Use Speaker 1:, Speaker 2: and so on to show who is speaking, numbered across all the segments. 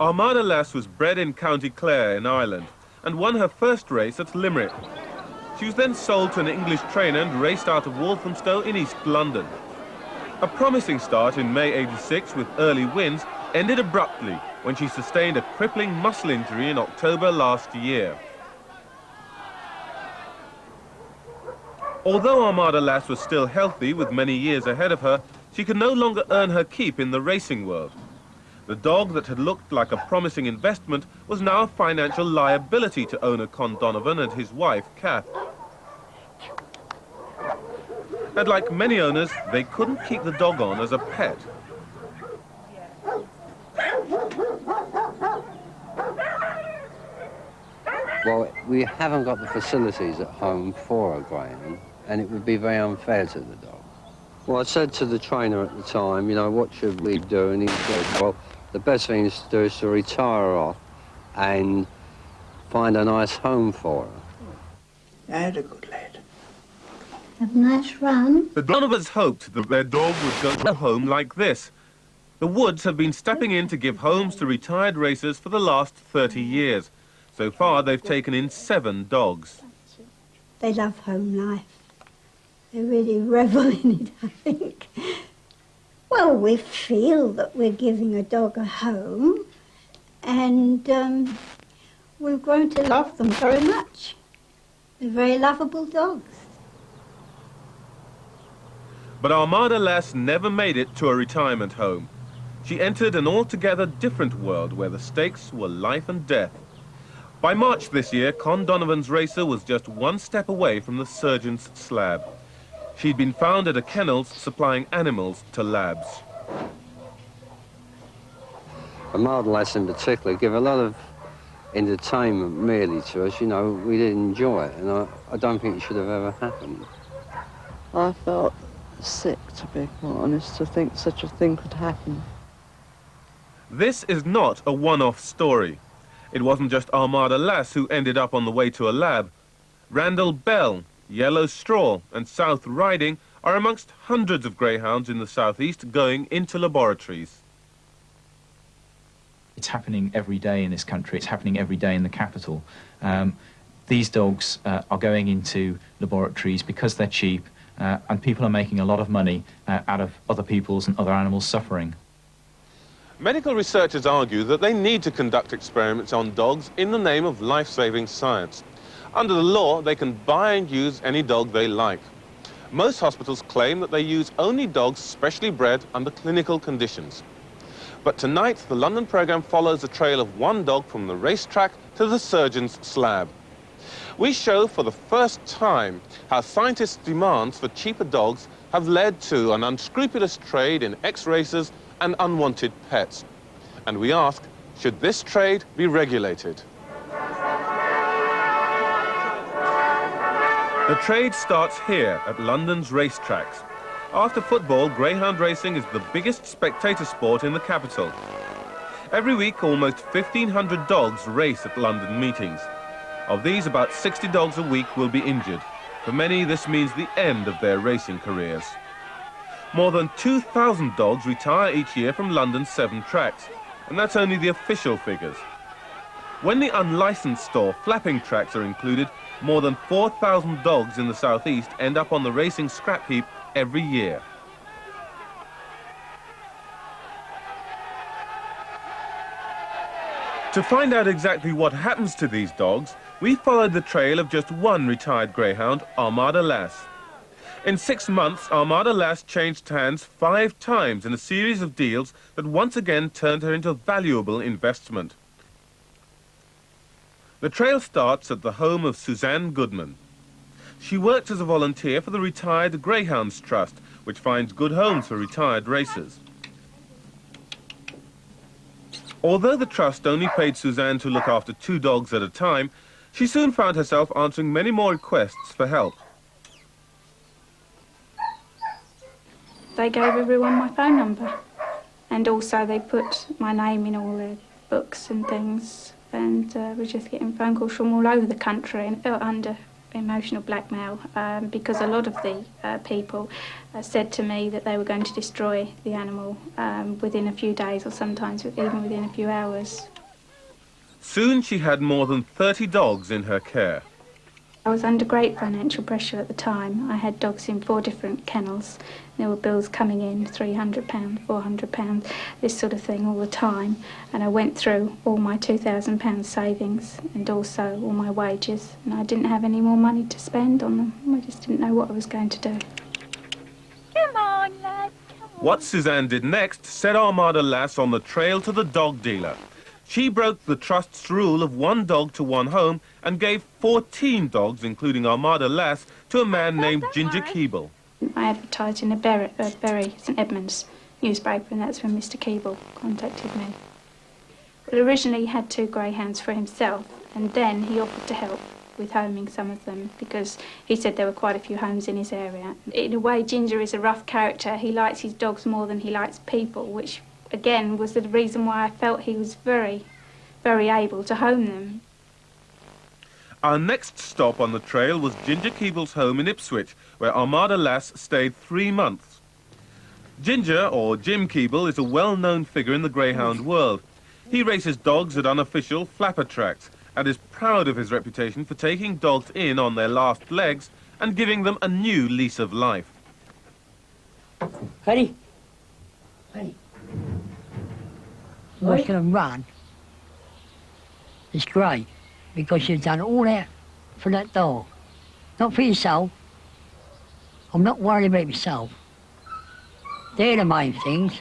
Speaker 1: Armada Lass was bred in County Clare in Ireland and won her first race at Limerick. She was then sold to an English trainer and raced out of Walthamstow in East London. A promising start in May '86 with early wins ended abruptly when she sustained a crippling muscle injury in October last year. Although Armada Lass was still healthy with many years ahead of her, she could no longer earn her keep in the racing world. The dog that had looked like a promising investment was now a financial liability to owner Con Donovan and his wife, Kath. And like many owners, they couldn't keep the dog on as a pet.
Speaker 2: Well, we haven't got the facilities at home for a greyhound, and it would be very unfair to the dog. Well, I said to the trainer at the time, you know, what should we do? And he said, well, the best thing to do is to retire her off and find a nice home for her.
Speaker 3: I had a good lad.
Speaker 4: Have a nice run.
Speaker 1: The Donovans hoped that their dog would go to a home like this. The Woods have been stepping in to give homes to retired racers for the last 30 years. So far, they've taken in 7 dogs.
Speaker 4: They love home life. They really revel in it, I think. Well, we feel that we're giving a dog a home, and we've grown to love them very much. They're very lovable dogs.
Speaker 1: But Armada Lass never made it to a retirement home. She entered an altogether different world where the stakes were life and death. By March this year, Con Donovan's racer was just one step away from the surgeon's slab. She'd been found at a kennels supplying animals to labs.
Speaker 2: Armada Lass in particular give a lot of entertainment merely to us. You know, we did enjoy it, and I don't think it should have ever happened.
Speaker 5: I felt sick, to be quite honest, to think such a thing could happen.
Speaker 1: This is not a one-off story. It wasn't just Armada Lass who ended up on the way to a lab. Randall Bell, Yellow Straw and South Riding are amongst hundreds of greyhounds in the southeast going into laboratories.
Speaker 6: It's happening every day in this country. It's happening every day in the capital. These dogs are going into laboratories because they're cheap, and people are making a lot of money out of other people's and other animals' suffering.
Speaker 1: Medical researchers argue that they need to conduct experiments on dogs in the name of life-saving science. Under the law, they can buy and use any dog they like. Most hospitals claim that they use only dogs specially bred under clinical conditions. But tonight, the London programme follows a trail of one dog from the racetrack to the surgeon's slab. We show for the first time how scientists' demands for cheaper dogs have led to an unscrupulous trade in ex-racers and unwanted pets. And we ask, should this trade be regulated? The trade starts here at London's racetracks. After football, greyhound racing is the biggest spectator sport in the capital. Every week, almost 1,500 dogs race at London meetings. Of these, about 60 dogs a week will be injured. For many, this means the end of their racing careers. More than 2,000 dogs retire each year from London's 7 tracks, and that's only the official figures. When the unlicensed or flapping tracks are included, more than 4,000 dogs in the southeast end up on the racing scrap heap every year. To find out exactly what happens to these dogs, we followed the trail of just one retired greyhound, Armada Lass. In 6 months, Armada Lass changed hands 5 times in a series of deals that once again turned her into a valuable investment. The trail starts at the home of Suzanne Goodman. She worked as a volunteer for the Retired Greyhounds Trust, which finds good homes for retired racers. Although the trust only paid Suzanne to look after 2 dogs at a time, she soon found herself answering many more requests for help.
Speaker 7: They gave everyone my phone number, and also they put my name in all their books and things, and we're just getting phone calls from all over the country, and felt under emotional blackmail because a lot of the people said to me that they were going to destroy the animal within a few days, or sometimes even within a few hours.
Speaker 1: Soon she had more than 30 dogs in her care.
Speaker 7: I was under great financial pressure at the time. I had dogs in 4 different kennels. There were bills coming in, £300, £400, this sort of thing all the time. And I went through all my £2,000 savings and also all my wages, and I didn't have any more money to spend on them. I just didn't know what I was going to do.
Speaker 3: Come on, lad. Come on.
Speaker 1: What Suzanne did next set Armada Lass on the trail to the dog dealer. She broke the trust's rule of 1 dog to 1 home and gave 14 dogs, including Armada Lass, to a man named Ginger Keeble.
Speaker 7: I advertised in a Bury St Edmunds newspaper, and that's when Mr Keeble contacted me. Well, originally he had 2 greyhounds for himself, and then he offered to help with homing some of them because he said there were quite a few homes in his area. In a way, Ginger is a rough character. He likes his dogs more than he likes people, which again was the reason why I felt he was very, very able to home them.
Speaker 1: Our next stop on the trail was Ginger Keeble's home in Ipswich, where Armada Lass stayed 3 months. Ginger, or Jim Keeble, is a well-known figure in the greyhound world. He races dogs at unofficial flapper tracks and is proud of his reputation for taking dogs in on their last legs and giving them a new lease of life.
Speaker 8: Ready? Ready. Watching them run, it's great because you've done all that for that dog. Not for yourself. I'm not worried about myself. They're the main things.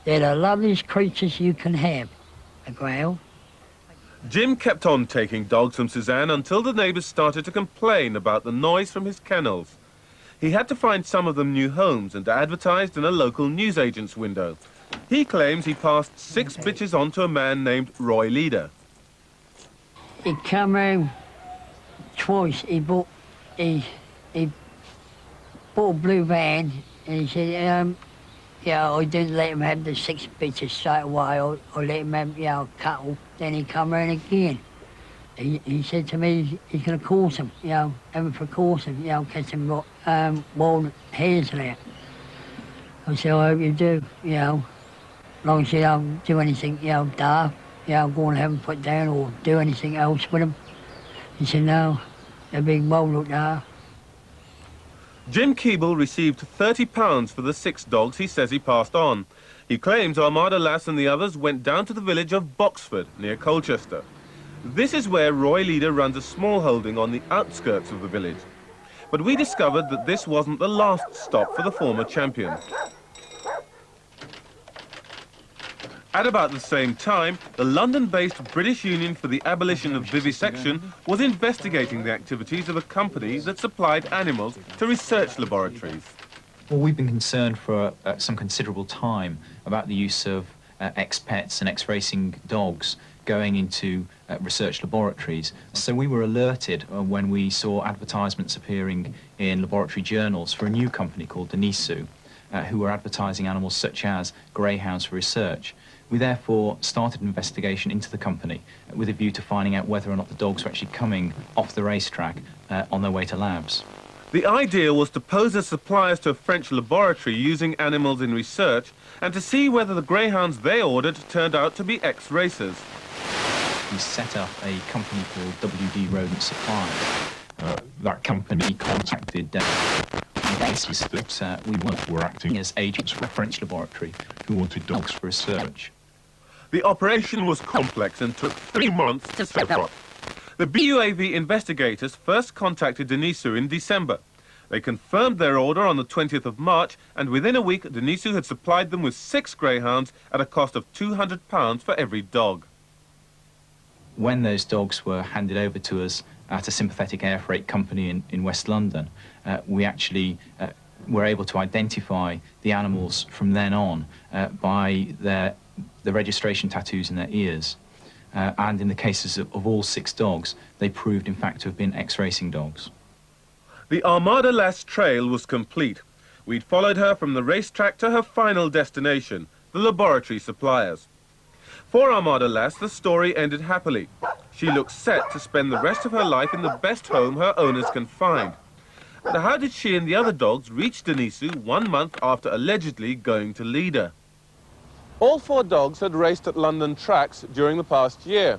Speaker 8: They're the loveliest creatures you can have, a greyhound.
Speaker 1: Jim kept on taking dogs from Suzanne until the neighbours started to complain about the noise from his kennels. He had to find some of them new homes and advertised in a local newsagent's window. He claims he passed 6 bitches on to a man named Roy Leader.
Speaker 8: He come round twice. He bought a blue van, and he said, yeah, I didn't let him have the 6 bitches straight away. I let him have, a couple. Then he come round again. He said to me he's going to course them, have them for coursing, catch them wild hares and that. I said, I hope you do, as long as you don't do anything, daft, go and have them put down or do anything else with them. He said, no, they're being well looked after.
Speaker 1: Jim Keeble received £30 for the 6 dogs he says he passed on. He claims Armada Lass and the others went down to the village of Boxford, near Colchester. This is where Roy Leader runs a small holding on the outskirts of the village. But we discovered that this wasn't the last stop for the former champion. At about the same time, the London-based British Union for the Abolition of Vivisection was investigating the activities of a company that supplied animals to research laboratories.
Speaker 6: Well, we've been concerned for some considerable time about the use of ex-pets and ex-racing dogs going into research laboratories. So we were alerted when we saw advertisements appearing in laboratory journals for a new company called Denisu, who were advertising animals such as greyhounds for research. We therefore started an investigation into the company with a view to finding out whether or not the dogs were actually coming off the racetrack on their way to labs.
Speaker 1: The idea was to pose as suppliers to a French laboratory using animals in research and to see whether the greyhounds they ordered turned out to be ex-racers.
Speaker 6: We set up a company called WD Rodent Supply. That company contacted basis that we were acting as agents for a French laboratory who wanted dogs for research.
Speaker 1: The operation was complex and took 3 months to set up. The BUAV investigators first contacted Denisu in December. They confirmed their order on the 20th of March, and within a week, Denisu had supplied them with 6 greyhounds at a cost of £200 for every dog.
Speaker 6: When those dogs were handed over to us at a sympathetic air freight company in West London, we actually were able to identify the animals from then on by the registration tattoos in their ears. And in the cases of all 6 dogs, they proved in fact to have been ex-racing dogs.
Speaker 1: The Armada Lass trail was complete. We'd followed her from the racetrack to her final destination, the laboratory suppliers. For Armada Lass, the story ended happily. She looks set to spend the rest of her life in the best home her owners can find. But how did she and the other dogs reach Denisu 1 month after allegedly going to Leader? All 4 dogs had raced at London tracks during the past year.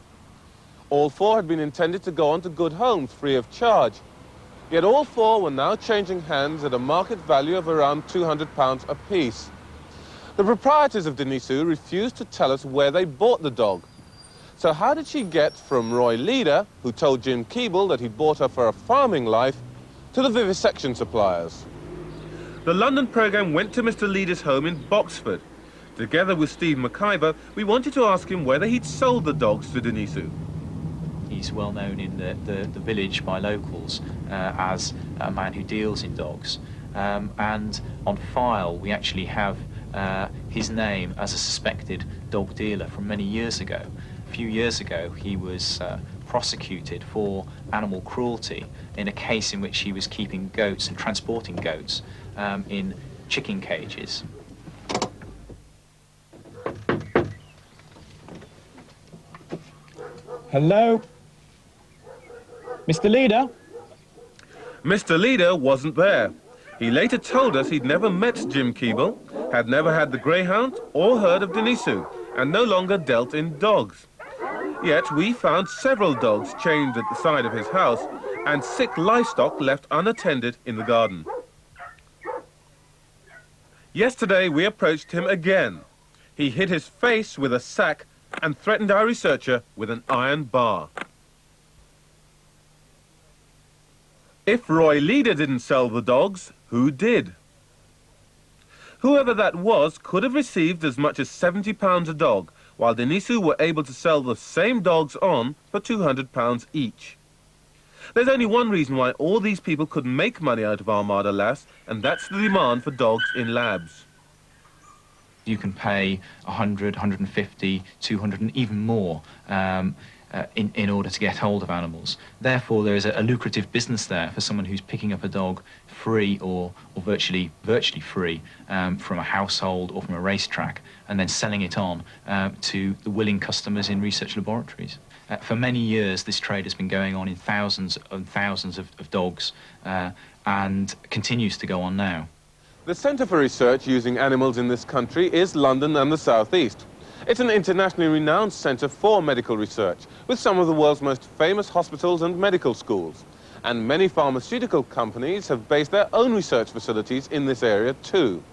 Speaker 1: All 4 had been intended to go on to good homes free of charge. Yet all 4 were now changing hands at a market value of around £200 apiece. The proprietors of Denisu refused to tell us where they bought the dog. So how did she get from Roy Leader, who told Jim Keeble that he'd bought her for a farming life, to the vivisection suppliers? The London programme went to Mr. Leader's home in Boxford. Together with Steve McIver, we wanted to ask him whether he'd sold the dogs to Denisu.
Speaker 6: He's well known in the village by locals as a man who deals in dogs. And on file, we actually have his name as a suspected dog dealer from many years ago. A few years ago, he was prosecuted for animal cruelty in a case in which he was keeping goats and transporting goats in chicken cages.
Speaker 9: Hello? Mr. Leader?
Speaker 1: Mr. Leader wasn't there. He later told us he'd never met Jim Keeble, had never had the Greyhound or heard of Denisu, and no longer dealt in dogs. Yet we found several dogs chained at the side of his house and sick livestock left unattended in the garden. Yesterday we approached him again. He hid his face with a sack and threatened our researcher with an iron bar. If Roy Leader didn't sell the dogs, who did? Whoever that was could have received as much as £70 a dog, while Denisu were able to sell the same dogs on for £200 each. There's only one reason why all these people could make money out of Armada Lass, and that's the demand for dogs in labs.
Speaker 6: You can pay 100, 150, 200 and even more in order to get hold of animals. Therefore, there is a lucrative business there for someone who's picking up a dog free or virtually free from a household or from a racetrack and then selling it on to the willing customers in research laboratories. For many years, this trade has been going on in thousands and thousands of dogs and continues to go on now.
Speaker 1: The Centre for Research using animals in this country is London and the South East. It's an internationally renowned centre for medical research, with some of the world's most famous hospitals and medical schools. And many pharmaceutical companies have based their own research facilities in this area too.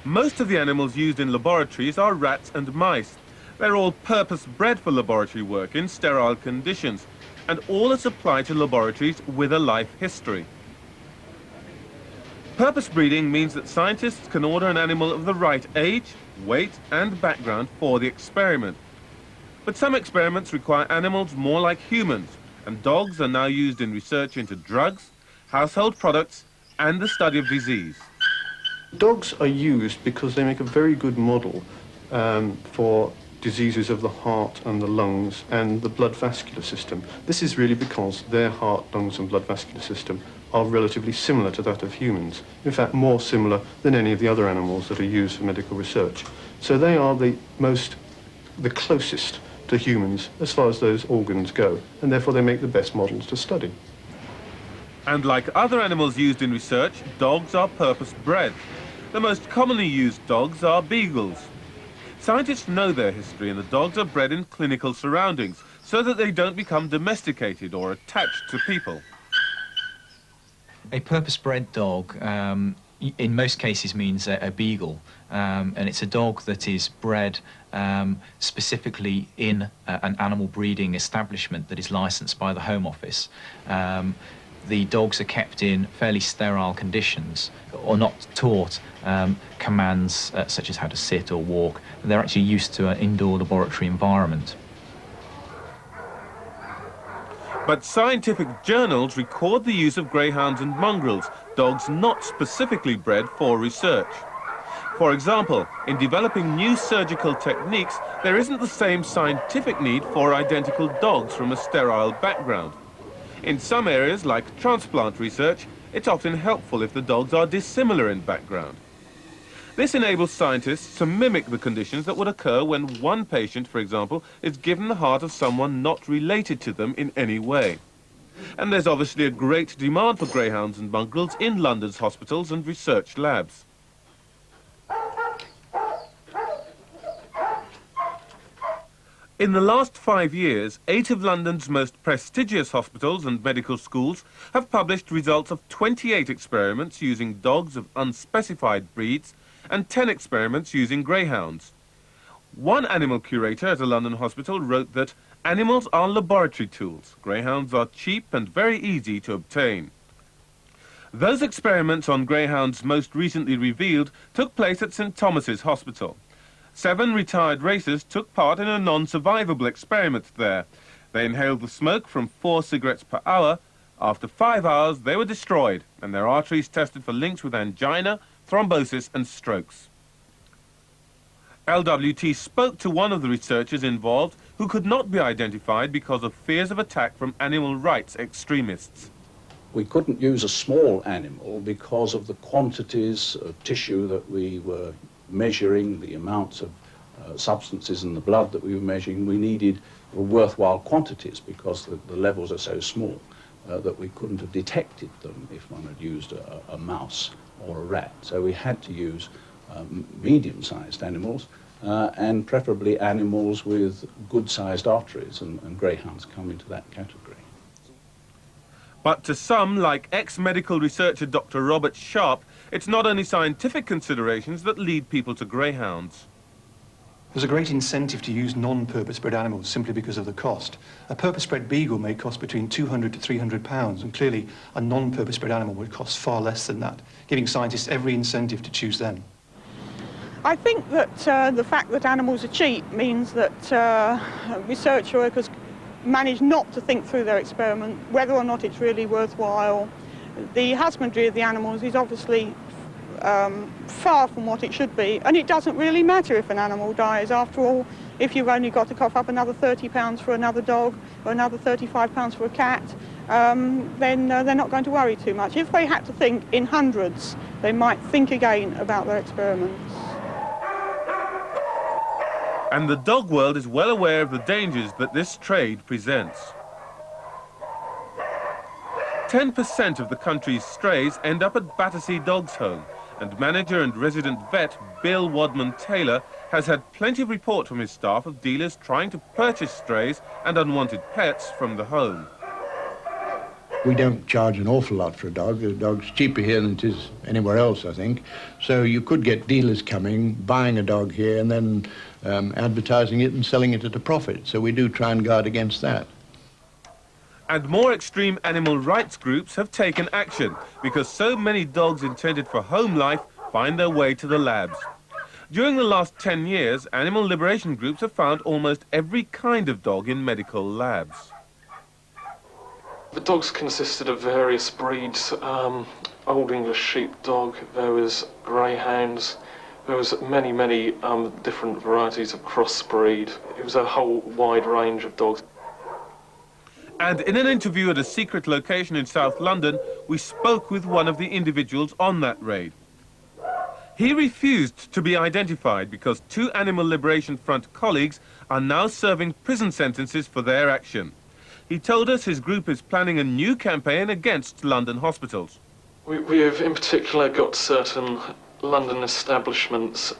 Speaker 1: Most of the animals used in laboratories are rats and mice. They're all purpose-bred for laboratory work in sterile conditions, and all are supplied to laboratories with a life history. Purpose breeding means that scientists can order an animal of the right age, weight and background for the experiment. But some experiments require animals more like humans, and dogs are now used in research into drugs, household products and the study of disease.
Speaker 10: Dogs are used because they make a very good model for diseases of the heart and the lungs and the blood vascular system. This is really because their heart, lungs and blood vascular system are relatively similar to that of humans. In fact, more similar than any of the other animals that are used for medical research. So they are the closest to humans as far as those organs go, and therefore they make the best models to study.
Speaker 1: And like other animals used in research, dogs are purpose-bred. The most commonly used dogs are beagles. Scientists know their history, and the dogs are bred in clinical surroundings so that they don't become domesticated or attached to people.
Speaker 6: A purpose-bred dog, in most cases, means a beagle, and it's a dog that is bred specifically in an animal breeding establishment that is licensed by the Home Office. The dogs are kept in fairly sterile conditions, or not taught commands such as how to sit or walk. They're actually used to an indoor laboratory environment.
Speaker 1: But scientific journals record the use of greyhounds and mongrels, dogs not specifically bred for research. For example, in developing new surgical techniques, there isn't the same scientific need for identical dogs from a sterile background. In some areas, like transplant research, it's often helpful if the dogs are dissimilar in background. This enables scientists to mimic the conditions that would occur when one patient, for example, is given the heart of someone not related to them in any way. And there's obviously a great demand for greyhounds and mongrels in London's hospitals and research labs. In the last 5 years, 8 of London's most prestigious hospitals and medical schools have published results of 28 experiments using dogs of unspecified breeds and 10 experiments using greyhounds. One animal curator at a London hospital wrote that animals are laboratory tools. Greyhounds are cheap and very easy to obtain. Those experiments on greyhounds most recently revealed took place at St Thomas's Hospital. 7 retired racers took part in a non-survivable experiment there. They inhaled the smoke from 4 cigarettes per hour. After 5 hours, they were destroyed, and their arteries tested for links with angina, thrombosis and strokes. LWT spoke to one of the researchers involved who could not be identified because of fears of attack from animal rights extremists.
Speaker 9: We couldn't use a small animal because of the quantities of tissue that we were measuring, the amounts of substances in the blood that we were measuring. We needed worthwhile quantities because the levels are so small that we couldn't have detected them if one had used a mouse or a rat. So we had to use medium-sized animals and preferably animals with good-sized arteries, and greyhounds come into that category.
Speaker 1: But to some, like ex-medical researcher Dr. Robert Sharp, it's not only scientific considerations that lead people to greyhounds.
Speaker 10: There's a great incentive to use non-purpose-bred animals simply because of the cost. A purpose-bred beagle may cost between £200 to £300, and clearly a non-purpose-bred animal would cost far less than that, giving scientists every incentive to choose them.
Speaker 11: I think that the fact that animals are cheap means that research workers manage not to think through their experiment, whether or not it's really worthwhile. The husbandry of the animals is obviously far from what it should be, and it doesn't really matter if an animal dies. After all, if you've only got to cough up another £30 for another dog or another £35 for a cat, then they're not going to worry too much. If they had to think in hundreds, they might think again about their experiments.
Speaker 1: And the dog world is well aware of the dangers that this trade presents. 10% of the country's strays end up at Battersea Dogs Home, and manager and resident vet Bill Wadman-Taylor has had plenty of report from his staff of dealers trying to purchase strays and unwanted pets from the home.
Speaker 12: We don't charge an awful lot for a dog. The dog's cheaper here than it is anywhere else, I think. So you could get dealers coming, buying a dog here, and then advertising it and selling it at a profit. So we do try and guard against that.
Speaker 1: And more extreme animal rights groups have taken action because so many dogs intended for home life find their way to the labs. During the last 10 years, animal liberation groups have found almost every kind of dog in medical labs.
Speaker 13: The dogs consisted of various breeds, Old English sheepdog, there was greyhounds, there was many different varieties of crossbreed. It was a whole wide range of dogs.
Speaker 1: And in an interview at a secret location in South London, we spoke with one of the individuals on that raid. He refused to be identified because 2 Animal Liberation Front colleagues are now serving prison sentences for their action. He told us his group is planning a new campaign against London hospitals.
Speaker 13: We have in particular got certain London establishments,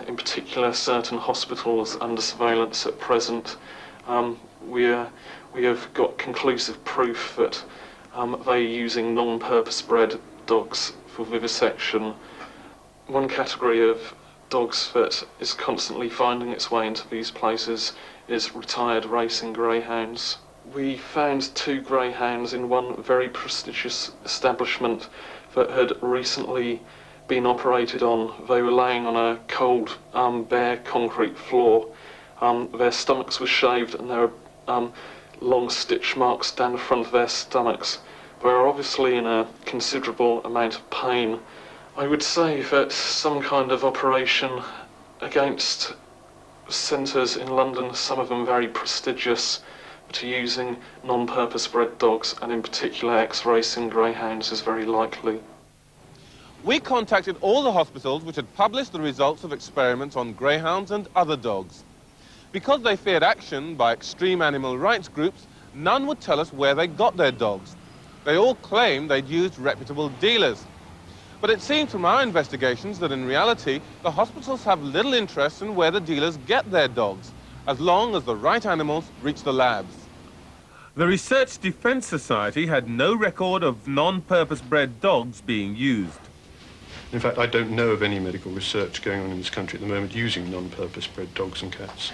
Speaker 13: in particular certain hospitals under surveillance at present. We have got conclusive proof that they are using non-purpose bred dogs for vivisection. One category of dogs that is constantly finding its way into these places is retired racing greyhounds. We found 2 greyhounds in one very prestigious establishment that had recently been operated on. They were laying on a cold, bare concrete floor. Their stomachs were shaved and there were long stitch marks down the front of their stomachs. They were obviously in a considerable amount of pain. I would say that some kind of operation against centres in London, some of them very prestigious, to using non-purpose bred dogs, and in particular ex-racing greyhounds, is very likely.
Speaker 1: We contacted all the hospitals which had published the results of experiments on greyhounds and other dogs. Because they feared action by extreme animal rights groups, none would tell us where they got their dogs. They all claimed they'd used reputable dealers. But it seemed from our investigations that in reality, the hospitals have little interest in where the dealers get their dogs. as long as the right animals reach the labs. The Research Defence Society had no record of non-purpose bred dogs being used.
Speaker 10: In fact, I don't know of any medical research going on in this country at the moment using non-purpose bred dogs and cats.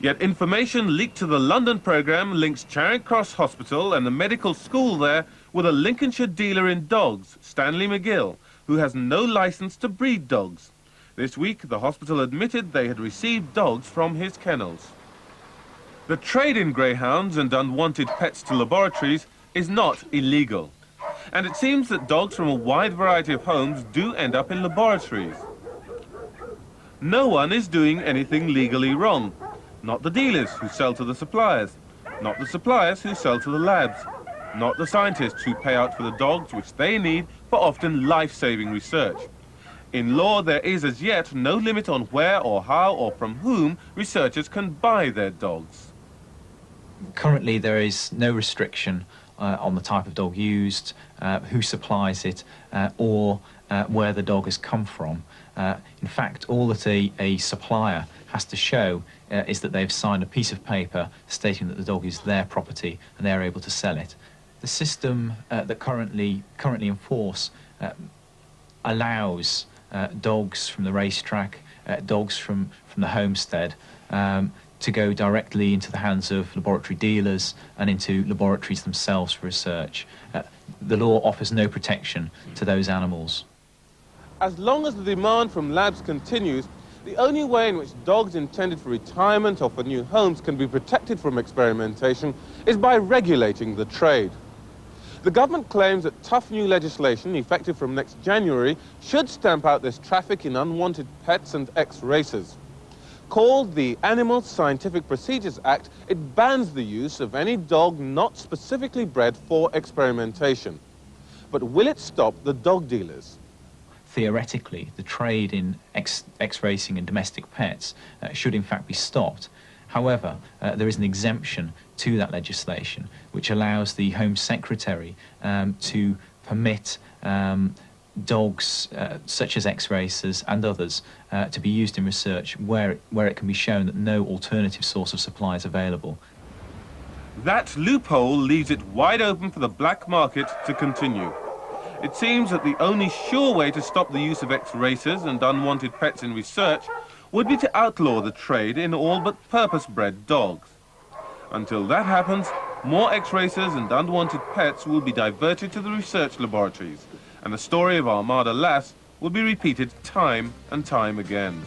Speaker 1: Yet information leaked to the London programme links Charing Cross Hospital and the medical school there with a Lincolnshire dealer in dogs, Stanley McGill, who has no licence to breed dogs. This week, the hospital admitted they had received dogs from his kennels. The trade in greyhounds and unwanted pets to laboratories is not illegal. And it seems that dogs from a wide variety of homes do end up in laboratories. No one is doing anything legally wrong. Not the dealers who sell to the suppliers, not the suppliers who sell to the labs, not the scientists who pay out for the dogs which they need for often life-saving research. In law, there is as yet no limit on where or how or from whom researchers can buy their dogs.
Speaker 6: Currently, there is no restriction on the type of dog used, who supplies it, or where the dog has come from. In fact, all that a supplier has to show is that they've signed a piece of paper stating that the dog is their property and they're able to sell it. The system that currently in force allows dogs from the racetrack, dogs from the homestead, to go directly into the hands of laboratory dealers and into laboratories themselves for research. The law offers no protection to those animals.
Speaker 1: As long as the demand from labs continues, the only way in which dogs intended for retirement or for new homes can be protected from experimentation is by regulating the trade. The government claims that tough new legislation, effective from next January, should stamp out this traffic in unwanted pets and ex-racers. Called the Animal Scientific Procedures Act, it bans the use of any dog not specifically bred for experimentation. But will it stop the dog dealers?
Speaker 6: Theoretically, the trade in ex-racing and domestic pets should in fact be stopped. However, there is an exemption to that legislation which allows the Home Secretary to permit dogs such as ex-racers and others to be used in research where it can be shown that no alternative source of supply is available.
Speaker 1: That loophole leaves it wide open for the black market to continue. It seems that the only sure way to stop the use of ex-racers and unwanted pets in research would be to outlaw the trade in all but purpose-bred dogs. Until that happens, more ex-racers and unwanted pets will be diverted to the research laboratories, and the story of Armada Lass will be repeated time and time again.